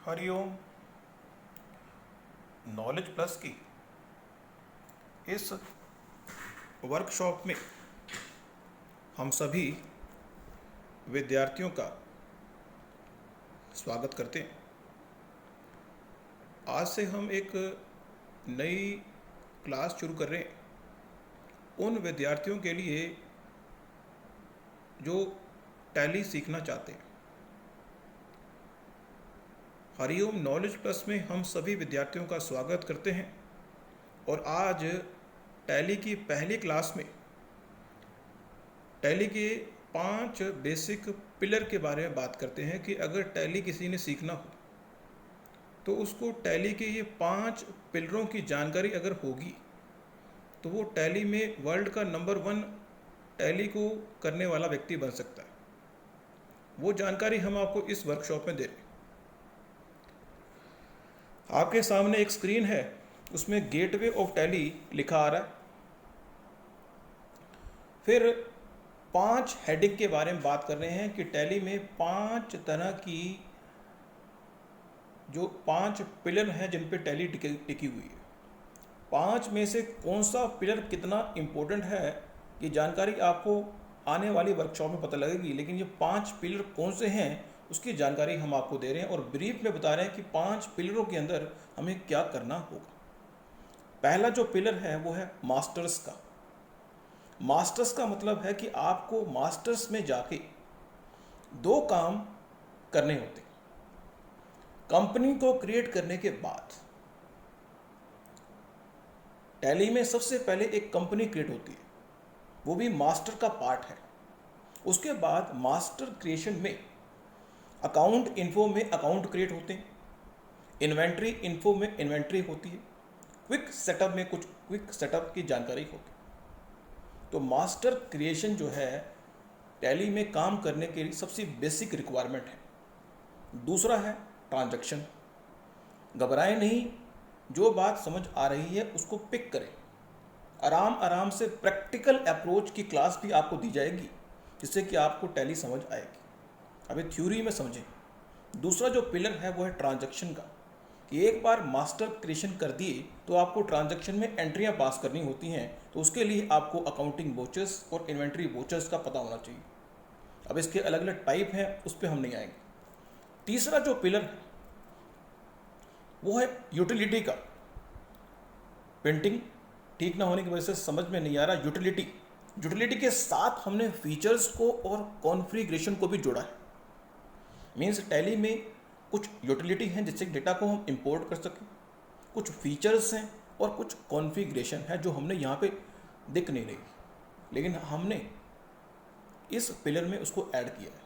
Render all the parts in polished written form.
Hariom. Knowledge plus की इस workshop में हम सभी विद्यार्थियों का स्वागत करते हैं। आज से हम एक नई क्लास शुरू कर रहे हैं उन विद्यार्थियों के लिए जो टैली सीखना चाहते हैं। हरिओम नॉलेज प्लस में हम सभी विद्यार्थियों का स्वागत करते हैं और आज टैली की पहली क्लास में टैली के 5 बेसिक पिलर के बारे में बात करते हैं कि अगर टैली किसी ने सीखना हो तो उसको टैली के ये 5 पिलरों की जानकारी अगर होगी तो वो टैली में वर्ल्ड का नंबर 1 टैली को करने वाला व्यक्ति बन सकता है। वो जानकारी हम आपको इस वर्कशॉप में दे रहे हैं। आपके सामने एक स्क्रीन है, उसमें गेटवे ऑफ टैली लिखा आ रहा है। फिर 5 हेडिंग के बारे में बात कर रहे हैं कि टैली में 5 तरह की जो 5 पिलर हैं जिन पे टैली टिकी हुई है। 5 में से कौन सा पिलर कितना इम्पोर्टेंट है ये जानकारी आपको आने वाली वर्कशॉप में पता लगेगी, लेकिन ये 5 पिलर कौन से हैं उसकी जानकारी हम आपको दे रहे हैं और ब्रीफ में बता रहे हैं कि 5 पिलरों के अंदर हमें क्या करना होगा। पहला जो पिलर है वो है मास्टर्स का। मास्टर्स का मतलब है कि आपको मास्टर्स में जाके 2 काम करने होते हैं। कंपनी को क्रिएट करने के बाद टैली में सबसे पहले एक कंपनी क्रिएट होती है, वो भी मास्टर का पार्ट है। उसके बाद मास्टर क्रिएशन में अकाउंट इन्फो में अकाउंट क्रिएट होते हैं, इन्वेंट्री इन्फो में इन्वेंट्री होती है, क्विक सेटअप में कुछ क्विक सेटअप की जानकारी होती है। तो मास्टर क्रिएशन जो है टैली में काम करने के लिए सबसे बेसिक रिक्वायरमेंट है। दूसरा है ट्रांजैक्शन। घबराएं नहीं, जो बात समझ आ रही है उसको पिक करें। आराम से प्रैक्टिकल अप्रोच की क्लास भी आपको दी जाएगी जिससे कि आपको टैली समझ आएगी। अभी थ्योरी में समझें। दूसरा जो पिलर है वो है ट्रांजैक्शन का, कि एक बार मास्टर क्रिएशन कर दिए तो आपको ट्रांजैक्शन में एंट्रियां पास करनी होती हैं, तो उसके लिए आपको अकाउंटिंग वोचर्स और इन्वेंट्री वोचर्स का पता होना चाहिए। अब इसके अलग अलग टाइप हैं, उस पर हम नहीं आएंगे। तीसरा जो पिलर है वो है यूटिलिटी का। प्रिंटिंग ठीक ना होने की वजह से समझ में नहीं आ रहा। यूटिलिटी के साथ हमने फीचर्स को और कॉन्फ़िगरेशन को भी जोड़ा है। मीन्स टैली में कुछ यूटिलिटी हैं जिससे डेटा को हम इंपोर्ट कर सकें, कुछ फीचर्स हैं और कुछ कॉन्फ़िगरेशन है जो हमने यहाँ पे दिख नहीं रही, लेकिन हमने इस पिलर में उसको ऐड किया है।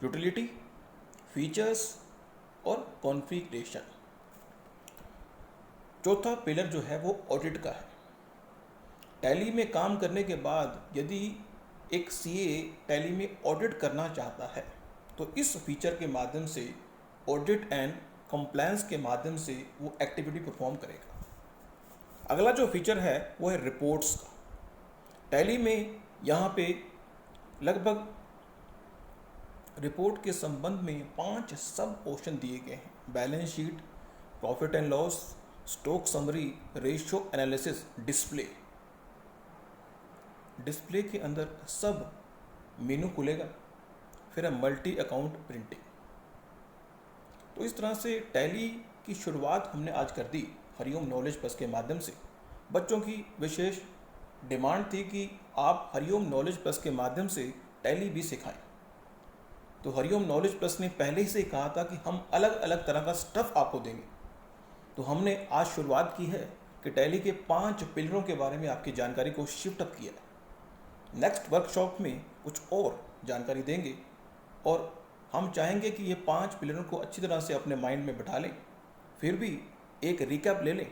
यूटिलिटी, फीचर्स और कॉन्फ़िगरेशन। चौथा पिलर जो है वो ऑडिट का है। टैली में काम करने के बाद यदि एक सीए टैली में ऑडिट करना चाहता है तो इस फीचर के माध्यम से ऑडिट एंड कंप्लायंस के माध्यम से वो एक्टिविटी परफॉर्म करेगा। अगला जो फीचर है वो है रिपोर्ट्स का। टैली में यहाँ पे लगभग रिपोर्ट के संबंध में 5 सब ऑप्शन दिए गए हैं। Balance sheet, profit and loss, stock summary, ratio analysis, display के अंदर सब मेनू खुलेगा। फिर है मल्टी अकाउंट प्रिंटिंग। तो इस तरह से टैली की शुरुआत हमने आज कर दी हरिओम नॉलेज प्लस के माध्यम से। बच्चों की विशेष डिमांड थी कि आप हरिओम नॉलेज प्लस के माध्यम से टैली भी सिखाएं। तो हरिओम नॉलेज प्लस ने पहले ही से कहा था कि हम अलग अलग तरह का स्टफ आपको देंगे। तो हमने आज शुरुआत की है कि टैली के 5 पिलरों के बारे में आपकी जानकारी को शिफ्ट अप किया है। नेक्स्ट वर्कशॉप में कुछ और जानकारी देंगे और हम चाहेंगे कि ये 5 पिलरों को अच्छी तरह से अपने माइंड में बिठा लें। फिर भी एक रिकैप ले लें।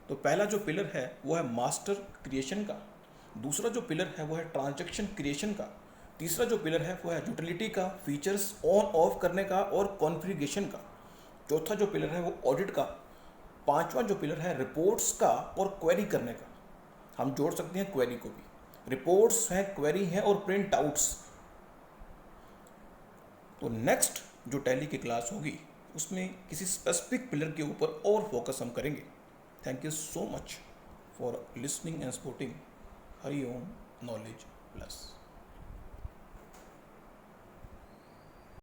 तो पहला जो पिलर है वो है मास्टर क्रिएशन का। दूसरा जो पिलर है वो है ट्रांजैक्शन क्रिएशन का। तीसरा जो पिलर है वो है यूटिलिटी का, फीचर्स ऑन ऑफ करने का और कॉन्फ़िगरेशन का। चौथा जो पिलर है वो ऑडिट का। पांचवा जो पिलर है रिपोर्ट्स का और क्वेरी करने का। हम जोड़ सकते हैं क्वेरी को भी। रिपोर्ट्स हैं, क्वेरी हैं और प्रिंट आउट्स। तो नेक्स्ट जो टैली की क्लास होगी उसमें किसी स्पेसिफिक पिलर के ऊपर और फोकस हम करेंगे। Thank you so much for listening and supporting Hari Om knowledge plus.